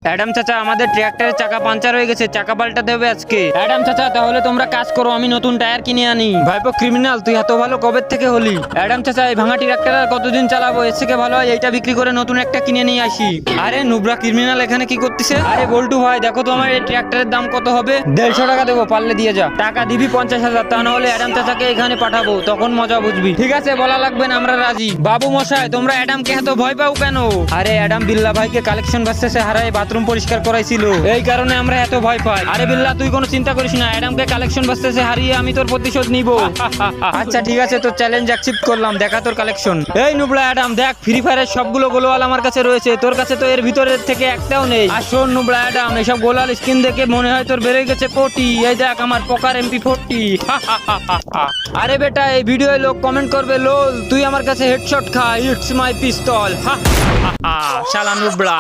Adam চাচা, আমাদের ট্রাক্টরের চাকা পাঞ্চার হয়ে গেছে, চাকা পাল্টাতে হবে আজকে। অ্যাডাম চাচা, তাহলে তোমরা কাজ করো, আমি নতুন টায়ার কিনে আনি। ভাইপো ক্রিমিনাল, তুই এত ভালো কবে থেকে হলি? অ্যাডাম চাচা, এই ভাঙা ট্রাক্টর আর কতদিন চালাবো? এর থেকে ভালো হয় এইটা বিক্রি করে নতুন একটা কিনে নিয়ে আসি। আরে নুবরা ক্রিমিনাল এখানে কি করতেছে? আরে বল্টু ভাই, দেখো তো আমার এই ট্রাক্টরের দাম কত হবে? 150 টাকা দেবো, পারলে দিয়ে যা। টাকা দিবি 50,000, তা না হলে অ্যাডাম চাচাকে এখানে পাঠাবো, তখন মজা বুঝবি। ঠিক আছে, বলা লাগবে না, আমরা রাজি। বাবু মশাই, তোমরা অ্যাডামকে এত ভয় পাও কেন? আরে অ্যাডাম বিল্লা ভাইকে কালেকশন ভার্সেসে হারায় বাথরুম পরিষ্কার করাইছিল, এই কারণে আমরা এত ভয় পাই। আরে বিল্লা, তুই কোনো চিন্তা করিস না, অ্যাডামকে কালেকশন ভার্সেসে হারিয়ে আমি তোর প্রতিশোধ নিব। আচ্ছা ঠিক আছে, তোর চ্যালেঞ্জ অ্যাকসেপ্ট করলাম, দেখা তোর কালেকশন। এই নুবলা অ্যাডাম, দেখ ফ্রি ফায়ারের সবগুলো গোলওয়াল আমার কাছে রয়েছে, তোর কাছে তো এর ভিতরের থেকে একটাও নেই। আর শোন নুবলা অ্যাডাম, এসব গোলাল স্কিন দেখে মনে হয় তোর বেড়ে গেছে কোটি। এই দেখ আমার পোকার MP40। আরে বেটা, এই ভিডিওয় লোক কমেন্ট করবে লোল, তুই আমার কাছে হেডশট খা, ইটস মাই পিস্তল। শালা নুবলা।